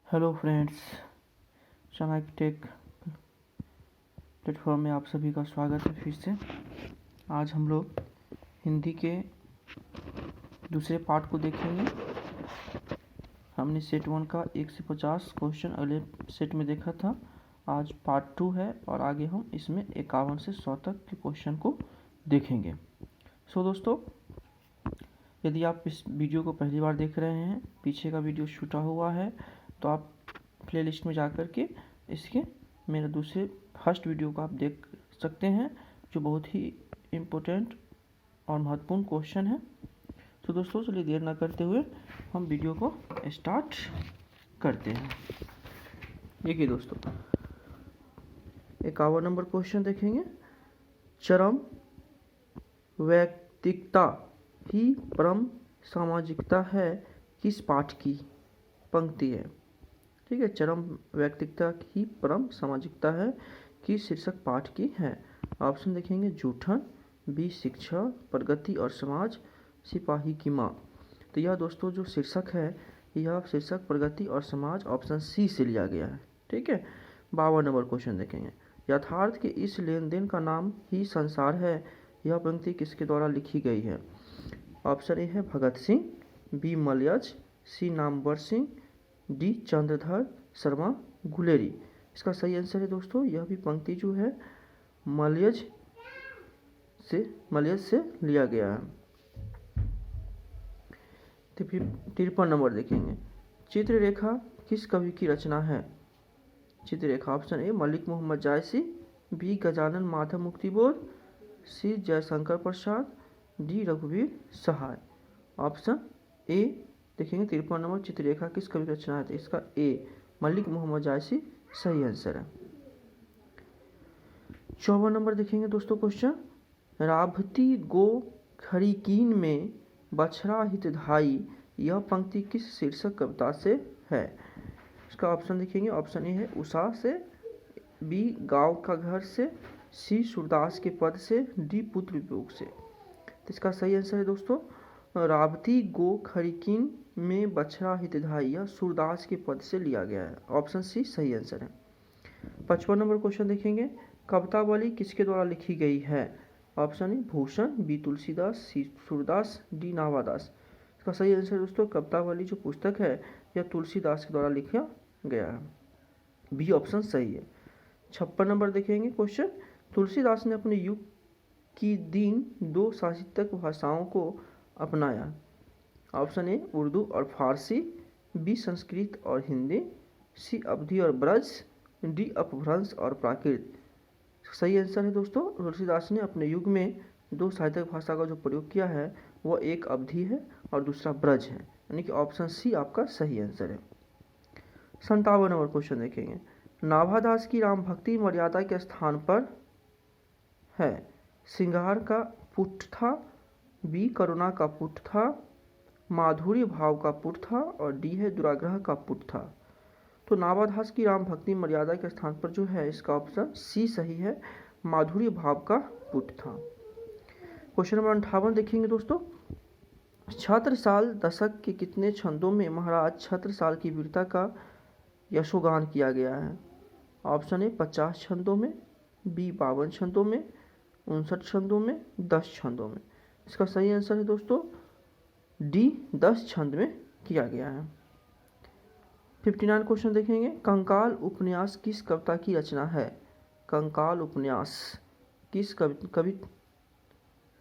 Hello friends, Chanakya take platform में आप सभी का स्वागत है। फिर से आज हम लोग हिंदी के दूसरे पार्ट को देखेंगे। हमने सेट 1 का 1 से 50 क्वेश्चन अगले सेट में देखा था। आज पार्ट 2 है और आगे हम इसमें 51 से 100 तक के क्वेश्चन को देखेंगे। दोस्तों, यदि आप इस वीडियो को पहली बार देख रहे हैं, पीछे का वीडियो छूटा हुआ है, तो आप प्लेलिस्ट में जा कर के इसके मेरे दूसरे फर्स्ट वीडियो को आप देख सकते हैं, जो बहुत ही इम्पोर्टेंट और महत्वपूर्ण क्वेश्चन है। तो दोस्तों, चलिए देर ना करते हुए हम वीडियो को स्टार्ट करते हैं। देखिए दोस्तों, 51 नंबर क्वेश्चन देखेंगे। चरम वैयक्तिकता ही परम सामाजिकता है, किस पाठ की पंक्ति है? ठीक है, चरम वैयक्तिकता ही परम सामाजिकता है कि शीर्षक पाठ की है। ऑप्शन देखेंगे, जूठन, बी शिक्षा, प्रगति और समाज, सिपाही की माँ। तो यह दोस्तों जो शीर्षक है, यह शीर्षक प्रगति और समाज ऑप्शन सी से लिया गया है। ठीक है, 52 नंबर क्वेश्चन देखेंगे। यथार्थ के इस लेन देन का नाम ही संसार है, यह पंक्ति किसके द्वारा लिखी गई है? ऑप्शन ए है भगत सिंह, बी मलयज, सी नामवर सिंह, डी चंद्रधर शर्मा गुलेरी। इसका सही आंसर है दोस्तों, यह भी पंक्ति जो है मलयज से लिया गया है। 53 नंबर देखेंगे। चित्ररेखा किस कवि की रचना है? Chitrarekha option A Malik Mohammad Jayasi, B Gajanan Madhav Muktibodh, C Jaishankar Prasad, D रघुवीर सहाय। ऑप्शन ए देखेंगे 53 नंबर, चित्ररेखा किस कवि की रचना है? तो इसका ए मलिक मोहम्मद जायसी सही आंसर है। 54 नंबर देखेंगे दोस्तों क्वेश्चन। राभती गो खरीकीन में बछड़ा हितधाई, यह पंक्ति किस शीर्षक कविता से है? इसका ऑप्शन देखेंगे। ऑप्शन ए है उषा से, बी गांव का घर से, सी सूरदास के पद से, डी पुत्र वियोग से। तो इसका सही आंसर है दोस्तों, राभती गो खरीकीन में बछड़ा हितधाई, यह सूरदास के पद से लिया गया है। ऑप्शन सी सही आंसर है। 55 नंबर क्वेश्चन देखेंगे। कवितावली किसके द्वारा लिखी गई है? Option A Bhushan, B Tulsidas, C Surdas, D Navadas. इसका सही आंसर दोस्तों, कवितावली जो पुस्तक है यह तुलसीदास के द्वारा लिखा गया है। बी ऑप्शन सही है। 56 नंबर देखेंगे क्वेश्चन। तुलसीदास ने अपने युग की 2 साहित्यिक भाषाओं को अपनाया। ऑप्शन ए उर्दू और फारसी, बी संस्कृत और हिंदी, सी अवधी और ब्रज, डी अपभ्रंश और प्राकृत। सही आंसर है दोस्तों, तुलसीदास ने अपने युग में 2 साहित्यिक भाषा का जो प्रयोग किया है वह एक अवधी है और दूसरा ब्रज है, यानी कि ऑप्शन सी आपका सही आंसर है। 57 नंबर क्वेश्चन देखेंगे। नाभादास की राम भक्ति मर्यादा के स्थान पर है? श्रृंगार का पुट था, बी करुणा का पुट था, माधुर्य भाव का पुट था और डी है दुराग्रह का पुट था। तो नाभादास की राम भक्ति मर्यादा के स्थान पर जो है इसका ऑप्शन सी सही है, माधुर्य भाव का पुट था। क्वेश्चन नंबर 58 देखेंगे दोस्तों। छत्रसाल दशक के कितने छंदों में महाराज छत्रसाल की वीरता का यशोगान किया गया है? ऑप्शन ए 50 छंदों में, बी 52 छंदों में, 59 छंदों में, 10 छंदों में। इसका सही आंसर है दोस्तों डी 10 छंद में किया गया है। 59 क्वेश्चन देखेंगे। कंकाल उपन्यास किस कविता की रचना है? कंकाल उपन्यास किस कवि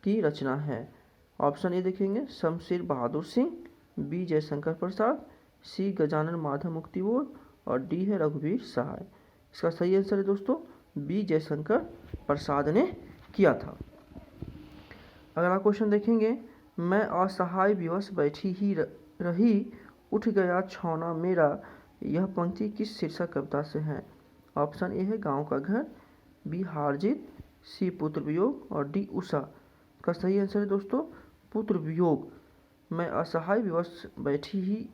की रचना है? ऑप्शन ए देखेंगे शमशेर बहादुर सिंह, बी जयशंकर प्रसाद, सी गजानन माधव मुक्तिबोध और डी है रघुवीर सहाय। इसका सही आंसर है दोस्तों बी जयशंकर प्रसाद ने किया था। अगला क्वेश्चन देखेंगे। मैं असहाय विवश बैठी ही रही, उठ गया छौना मेरा, यह पंक्ति किस शीर्षक कविता से है? ऑप्शन ए है गांव का घर, बी हार जीत, सी पुत्र वियोग और डी उषा। का सही आंसर है दोस्तों पुत्र वियोग। मैं असहाय विवश बैठी ही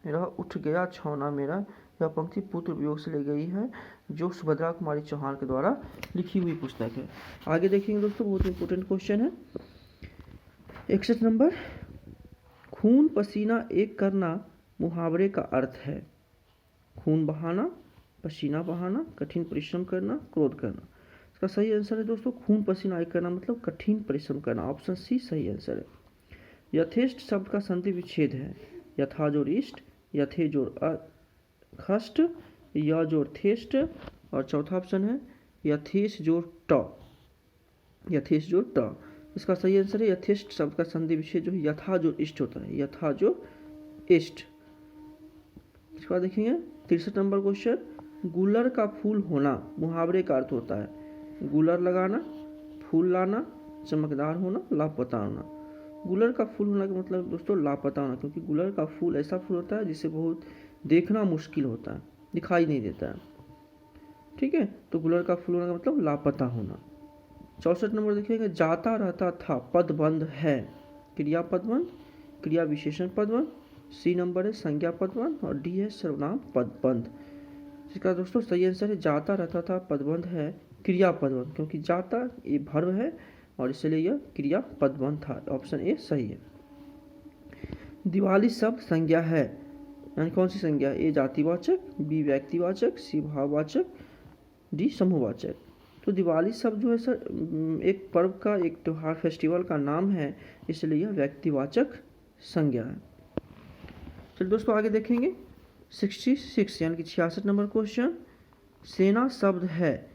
रह, उठ गया छौना मेरा, यह पंक्ति पुत्र वियोग से ली गई है, जो सुभद्रा कुमारी चौहान के द्वारा लिखी हुई पुस्तक है। आगे देखेंगे दोस्तों, बहुत इंपॉर्टेंट क्वेश्चन है। 61 नंबर। खून पसीना एक करना मुहावरे का अर्थ है? खून बहाना, पसीना बहाना, कठिन परिश्रम करना, क्रोध करना। इसका सही आंसर है दोस्तों खून पसीना एक करना मतलब कठिन परिश्रम करना। ऑप्शन सी सही आंसर है। यथेष्ट शब्द का संधि विच्छेद है यथा जोड़ इष्ट, यथे जोड़ खष्ट, या जोड़ थेष्ट, और चौथा ऑप्शन है यथेश जोड़ ट, यथेश जोड़ ट। इसका सही आंसर है यथेष्ट शब्द का संधि विच्छेद जो है यथा जोड़ इष्ट होता है, यथा जोड़ इष्ट। इसके बाद देखेंगे 63 नंबर क्वेश्चन, गुलर का फूल होना मुहावरे का अर्थ होता है गुलर लगाना, फूल लाना, चमकदार होना, लापता होना। गुलर का फूल होना का मतलब दोस्तों लापता होना, क्योंकि गुलर का फूल ऐसा फूल होता है जिसे बहुत देखना मुश्किल होता है, दिखाई नहीं देता है। ठीक है, तो गुलर का फूल होने का मतलब लापता होना। 64 नंबर देखिएगा, जाता रहता था पदबंध है, क्रिया पदबंध, क्रिया विशेषण पदबंध, सी नंबर है संज्ञा पदबंध, और डी है सर्वनाम पदबंध। इसका दोस्तों सही आंसर है जाता रहता था पदबंध है क्रिया पदबंध, क्योंकि जाता ये भर्व है और इसलिए यह क्रिया पदबंध था। ऑप्शन ए सही है। दिवाली शब्द संज्ञा है, यानी कौन सी संज्ञा? ए जातिवाचक, बी व्यक्तिवाचक, सी भाववाचक, डी समूहवाचक। तो दिवाली शब्द जो है सर एक पर्व का, एक त्योहार फेस्टिवल का नाम है, इसलिए यह व्यक्तिवाचक संज्ञा है। चलिए दोस्तों आगे देखेंगे 66 यानी कि 66 नंबर क्वेश्चन, सेना शब्द है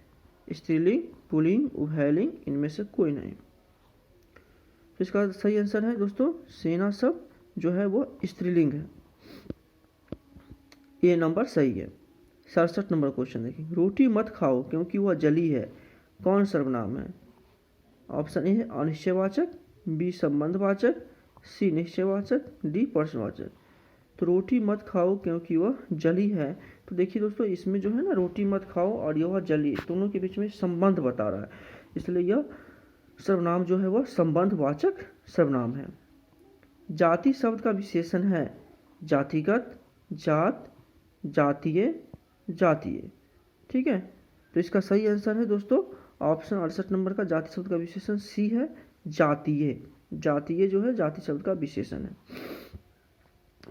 स्त्रीलिंग, पुल्लिंग, उभयलिंग, इनमें से कोई नहीं। तो इसका सही आंसर है दोस्तों सेना शब्द जो है वो स्त्रीलिंग है, ये नंबर सही है। 67 नंबर क्वेश्चन देखिए, रोटी मत खाओ क्योंकि वह जली है, कौन सर्वनाम है? ऑप्शन ए है अनिश्चयवाचक, बी संबंधवाचक, सी निश्चयवाचक, डी प्रश्नवाचक। तो रोटी मत खाओ क्योंकि वह जली है, तो देखिए दोस्तों इसमें जो है ना रोटी मत खाओ और यह जली दोनों के बीच में संबंध बता रहा है, इसलिए यह सर्वनाम जो है वह संबंधवाचक सर्वनाम है। जाति शब्द का विशेषण है जातिगत, जात, जातीय, जातीय। ठीक है, तो इसका सही आंसर है दोस्तों ऑप्शन 68 नंबर का, जाति शब्द का विशेषण सी है जातीय। जातीय जो है जाति शब्द का विशेषण है।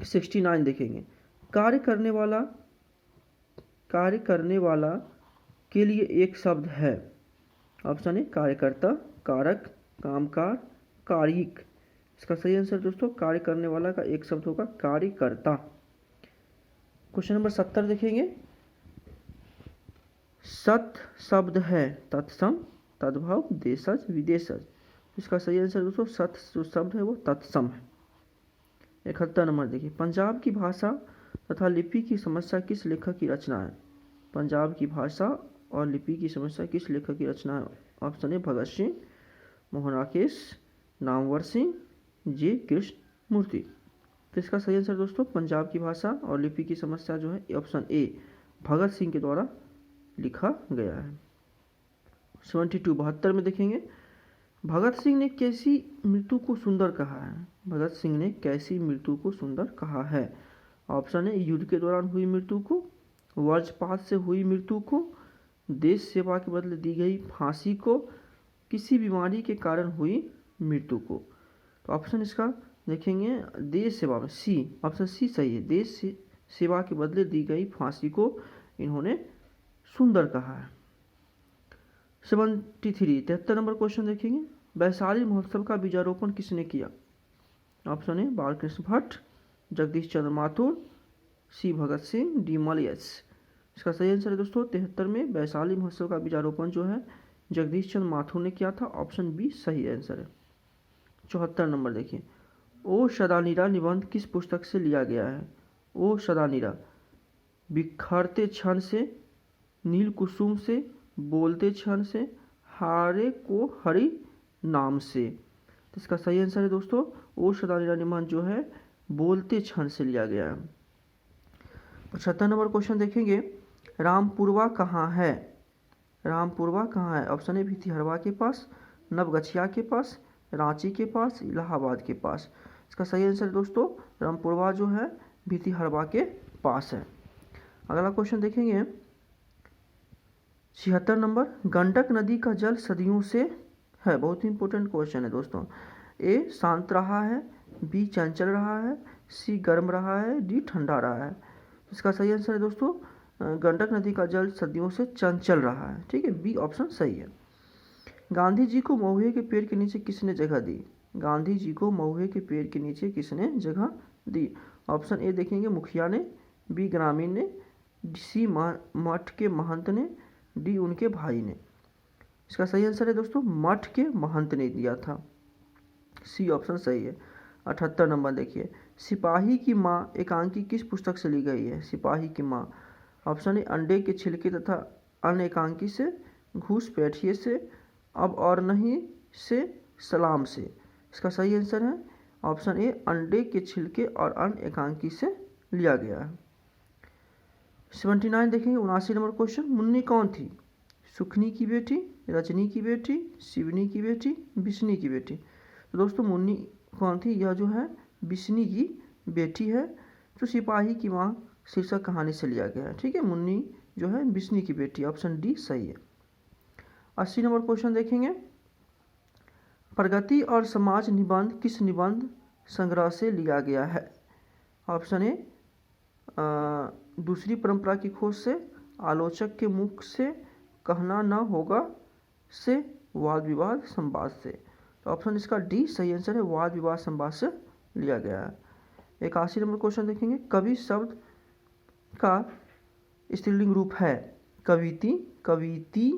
69 देखेंगे, कार्य करने वाला के लिए एक शब्द है। ऑप्शन ए कार्यकर्ता, कारक, कामकार, कारिक। इसका सही आंसर दोस्तों कार्य करने वाला का एक शब्द होगा कार्यकर्ता। क्वेश्चन नंबर 70 देखेंगे, सत शब्द है तत्सम, तद्भव, देशज, विदेशज। इसका सही आंसर दोस्तों सत जो शब्द है वो तत्सम है। 71 नंबर देखिए, पंजाब की भाषा तथा लिपि की समस्या किस लेखक की रचना है? पंजाब की भाषा और लिपि की समस्या किस लेखक की रचना है? ऑप्शन ए भगत सिंह, मोहन राकेश, नामवर सिंह, जे कृष्ण मूर्ति। तो इसका सही आंसर दोस्तों पंजाब की भाषा और लिपि की समस्या जो है ऑप्शन ए भगत सिंह के द्वारा लिखा गया है। 72 में देखेंगे, भगत सिंह ने कैसी मृत्यु को सुंदर कहा है? भगत सिंह ने कैसी मृत्यु को सुंदर कहा है? ऑप्शन है युद्ध के दौरान हुई मृत्यु को, वज्रपात से हुई मृत्यु को, देश सेवा के बदले दी गई फांसी को, किसी बीमारी के कारण हुई मृत्यु को। तो ऑप्शन इसका देखेंगे देश सेवा में सी, ऑप्शन सी सही है, देश सेवा के बदले दी गई फांसी को इन्होंने सुंदर कहा है। 73 नंबर क्वेश्चन देखेंगे, वैशाली महोत्सव का बीजारोपण किसने किया? Option A Balkrishna Bhatt, Jagdish Chandra Mathur, C Bhagat Singh, D मलयस। इसका सही आंसर है दोस्तों 73 में वैशाली महोत्सव का बीजारोपण जो है जगदीश चंद्र माथुर ने किया था। ऑप्शन बी सही आंसर है। 74 नंबर देखिए, ओ सदानीरा निबंध किस पुस्तक से लिया गया है? ओ सदानीरा बिखरते क्षण से, नील कुसुम से, बोलते क्षण से, हारे को हरि नाम से। तो इसका सही आंसर है दोस्तों ओ सदानीरा निबंध जो है बोलते क्षण से लिया गया है। 75 नंबर क्वेश्चन देखेंगे, रामपुरवा कहाँ है? रामपुरवा कहाँ है? ऑप्शन ए भितिहरवा के पास, नवगछिया के पास, रांची के पास, इलाहाबाद के पास। इसका सही आंसर दोस्तों रामपुरवा जो है भितिहरवा के पास है। अगला क्वेश्चन देखेंगे 76 नंबर, गंडक नदी का जल सदियों से है, बहुत ही इंपॉर्टेंट क्वेश्चन है दोस्तों। ए शांत रहा है, बी चंचल रहा है, सी गर्म रहा है, डी ठंडा रहा है। इसका सही आंसर है दोस्तों गंडक नदी का जल सदियों से चंचल रहा है। ठीक है, बी ऑप्शन सही है। गांधी जी को महुए के पेड़ के नीचे किसने जगह दी? गांधी जी को महुए के पेड़ के नीचे किसने जगह दी? ऑप्शन ए देखेंगे मुखिया ने, बी ग्रामीण ने, सी मठ के महंत ने, डी उनके भाई ने। इसका सही आंसर है दोस्तों मठ के महंत ने दिया था, सी ऑप्शन सही है। 78 नंबर देखिए, सिपाही की माँ एकांकी किस पुस्तक से ली गई है? सिपाही की माँ, ऑप्शन ए अंडे के छिलके तथा अन्य एकांकी से, घूसपैठिए से, अब और नहीं से, सलाम से। इसका सही आंसर है ऑप्शन ए अंडे के छिलके और अन्य एकांकी से लिया गया है। 79 देखेंगे, 79 नंबर क्वेश्चन, मुन्नी कौन थी? सुखनी की बेटी, रजनी की बेटी, शिवनी की बेटी, बिस्नी की बेटी। तो दोस्तों मुन्नी कौन थी? यह जो है बिस्नी की बेटी है, जो सिपाही की माँ शीर्षक कहानी से लिया गया है। ठीक है, मुन्नी जो है बिस्नी की बेटी, ऑप्शन डी सही है। 80 नंबर क्वेश्चन देखेंगे, प्रगति और समाज निबंध किस निबंध संग्रह से लिया गया है? ऑप्शन ए दूसरी परंपरा की खोज से, आलोचक के मुख से, कहना न होगा से, वाद विवाद संवाद से। तो ऑप्शन इसका डी सही आंसर है, वाद विवाद संवाद से लिया गया है। 81 नंबर क्वेश्चन देखेंगे, कवि शब्द का स्त्रीलिंग रूप है? कविति, कविती,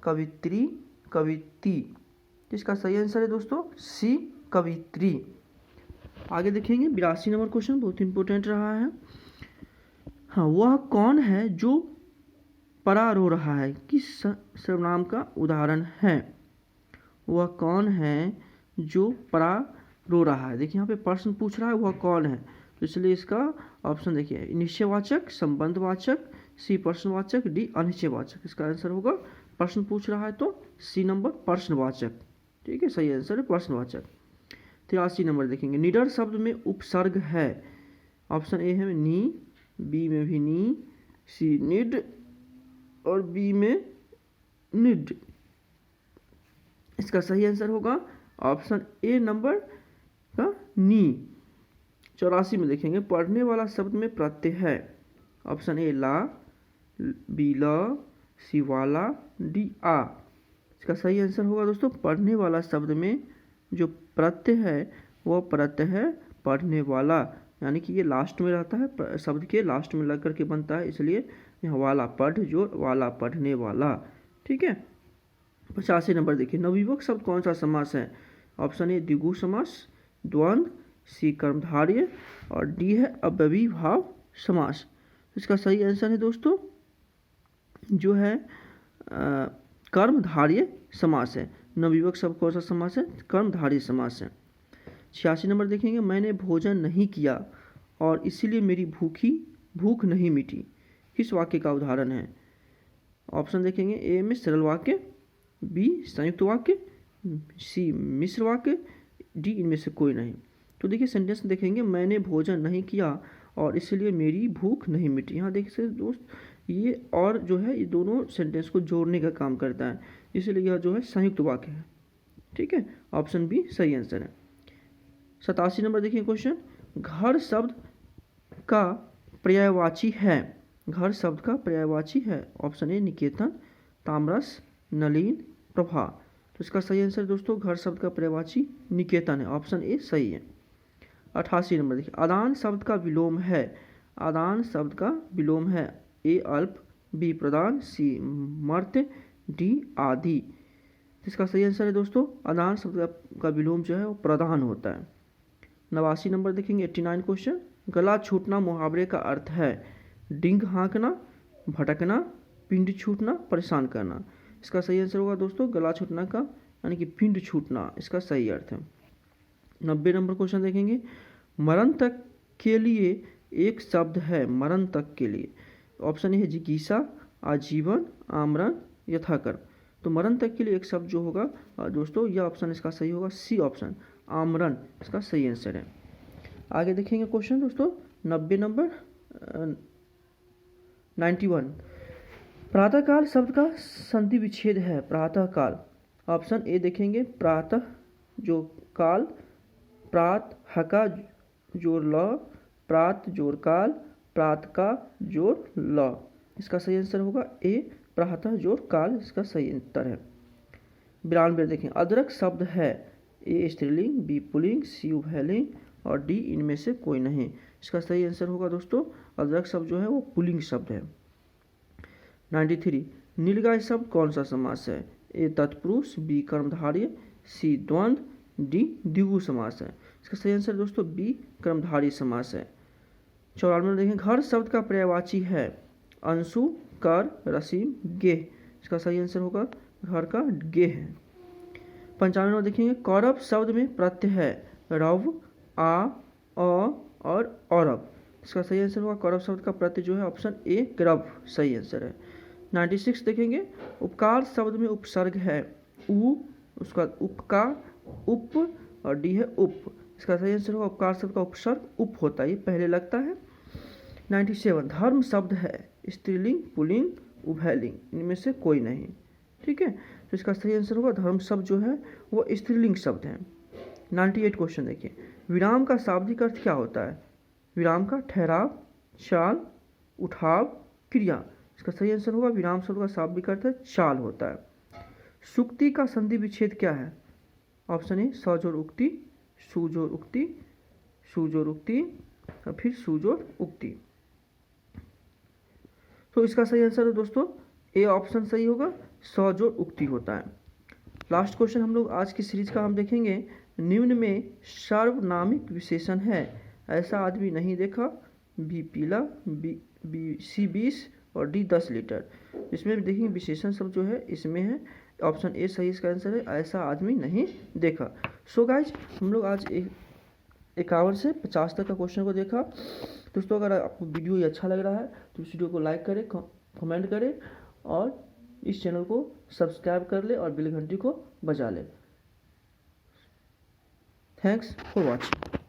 कवित्री, कविती। इसका सही आंसर है दोस्तों सी कवित्री। आगे देखेंगे 82 नंबर क्वेश्चन, बहुत इंपॉर्टेंट रहा है। हाँ, वह कौन है जो परा रो रहा है? किस सर्वनाम का उदाहरण है? वह कौन है जो परा रो रहा है? देखिए यहाँ पे प्रश्न पूछ रहा है वह कौन है, तो इसलिए इसका ऑप्शन देखिए निश्चयवाचक, संबंधवाचक, सी प्रश्नवाचक, डी अनिश्चयवाचक। इसका आंसर होगा, प्रश्न पूछ रहा है तो सी नंबर प्रश्नवाचक। ठीक है, सही आंसर है प्रश्नवाचक। 83 नंबर देखेंगे, निडर शब्द में उपसर्ग है? ऑप्शन ए है नी, बी में भी नी, सी निड और बी में निड। इसका सही आंसर होगा ऑप्शन ए नंबर का नी। 84 में देखेंगे, पढ़ने वाला शब्द में प्रत्यय है? ऑप्शन ए ला, बी ल, सी वाला, डी आ। इसका सही आंसर होगा दोस्तों पढ़ने वाला शब्द में जो प्रत्यय है वह प्रत्यय है पढ़ने वाला, यानी कि ये लास्ट में रहता है, शब्द के लास्ट में लग करके बनता है, इसलिए यह वाला पढ़ जोड़ वाला पढ़ने वाला। ठीक है, 85 नंबर देखिए, नवयुवक शब्द कौन सा समास है? ऑप्शन ए द्विगु समास, द्वंद्व, सी कर्मधारय और डी है अव्ययीभाव समास। इसका सही आंसर है दोस्तों जो है कर्मधारय समास है। नवयुवक शब्द कौन सा समास है? कर्मधारय समास है। 86 नंबर देखेंगे, मैंने भोजन नहीं किया और इसीलिए मेरी भूख नहीं मिटी, किस वाक्य का उदाहरण है? ऑप्शन देखेंगे ए में सरल वाक्य, बी संयुक्त वाक्य, सी मिश्र वाक्य, डी इनमें से कोई नहीं। तो देखिए सेंटेंस देखेंगे, मैंने भोजन नहीं किया और इसलिए मेरी भूख नहीं मिटी। यहाँ देखिए दोस्त ये और जो है ये दोनों सेंटेंस को जोड़ने का काम करता है, इसलिए यह जो है संयुक्त वाक्य है। ठीक है, ऑप्शन बी सही आंसर है। 87 नंबर देखिए क्वेश्चन, घर शब्द का पर्यायवाची है? घर शब्द का पर्यायवाची है? ऑप्शन ए निकेतन, तामरस, नलिन, प्रभा। तो इसका सही आंसर दोस्तों घर शब्द का पर्यायवाची निकेतन है, ऑप्शन ए सही है। 88 नंबर देखिए, आदान शब्द का विलोम है? आदान शब्द का विलोम है? ए अल्प, बी प्रदान, सी मर्त्य, डी आदि। इसका सही आंसर है दोस्तों आदान शब्द का विलोम जो है वो प्रदान होता है। 89 नंबर देखेंगे 89 क्वेश्चन, गला छूटना मुहावरे का अर्थ है? डिंग हाँकना, भटकना, पिंड छूटना, परेशान करना। इसका सही आंसर होगा दोस्तों गला छूटना का यानी कि पिंड छूटना इसका सही अर्थ है। 90 नंबर क्वेश्चन देखेंगे, मरण तक के लिए एक शब्द है? मरण तक के लिए ऑप्शन ए है जिज्ञासा, आजीवन, आमरण, यथाकर्म। तो मरण तक के लिए एक शब्द जो होगा दोस्तों यह ऑप्शन इसका सही होगा, सी ऑप्शन आमरण इसका सही आंसर है। आगे देखेंगे क्वेश्चन दोस्तों 90 नंबर 91, प्रातःकाल शब्द का संधि विच्छेद है? प्रातःकाल ऑप्शन ए देखेंगे प्रातः जो काल, प्रात हका जोड़ ल, प्रात जोड़ काल, प्रातः का जोड़ ल। इसका सही आंसर होगा ए प्रातः जोड़ काल, इसका सही उत्तर है। 92 देखें, अदरक शब्द है ए स्त्रीलिंग, बी पुल्लिंग, सी उभयलिंग और डी इनमें से कोई नहीं। इसका सही आंसर होगा दोस्तों अदरक शब्द जो है वो पुल्लिंग शब्द है। 93 नीलगाय शब्द कौन सा समास है? ए तत्पुरुष, बी कर्मधारय, सी द्वंद्व, डी द्विगु समास है। इसका सही आंसर दोस्तों बी कर्मधारय समास है। 94 में देखें, घर शब्द का पर्यायवाची है अंशु, कर, रसीम, गेह। इसका सही आंसर होगा घर का गेह है। 95 में देखेंगे, कौरव शब्द में प्रत्यय है रव, आ, अ और औरव। इसका सही आंसर होगा कौरव शब्द का प्रत्यय जो है ऑप्शन ए ग्रव, सही आंसर है। 96 देखेंगे, उपकार शब्द में उपसर्ग है उ, उसका उपका, उप और डी है उप। इसका सही आंसर होगा उपकार शब्द का उपसर्ग उप होता है, ये पहले लगता है। 97 धर्म शब्द है स्त्रीलिंग, पुल्लिंग, उभयलिंग, इनमें से कोई नहीं। ठीक है, तो इसका सही आंसर होगा धर्म शब्द जो है वो स्त्रीलिंग शब्द है। 98 क्वेश्चन देखिए, विराम का शाब्दिक अर्थ क्या होता है? विराम का ठहराव, चाल, उठाव, क्रिया। इसका सही आंसर होगा विराम शब्द का शाब्दिक अर्थ है चाल होता है। सुक्ति का संधि विच्छेद क्या है? ऑप्शन ए सजोड़ उक्ति, सुजोड़ उक्ति, सुजोड़ उक्ति और फिर सुजोड़ उक्ति। तो इसका सही आंसर है दोस्तों ए ऑप्शन सही होगा, सजोड़ उक्ति होता है। लास्ट क्वेश्चन हम लोग आज की सीरीज का हम देखेंगे, निम्न में सार्वनामिक विशेषण है ऐसा आदमी नहीं देखा, बी पीला, बी सी 20 और डी 10 लीटर। इसमें भी देखेंगे विशेषण सब जो है इसमें है ऑप्शन ए सही इसका आंसर है, ऐसा आदमी नहीं देखा। सो गाइज हम लोग आज 51 से 50 तक का क्वेश्चन को देखा। दोस्तों अगर आपको वीडियो ये अच्छा लग रहा है तो इस वीडियो को लाइक करें, कमेंट करें और इस चैनल को सब्सक्राइब कर ले और बेल घंटी को बजा ले। Thanks for watching.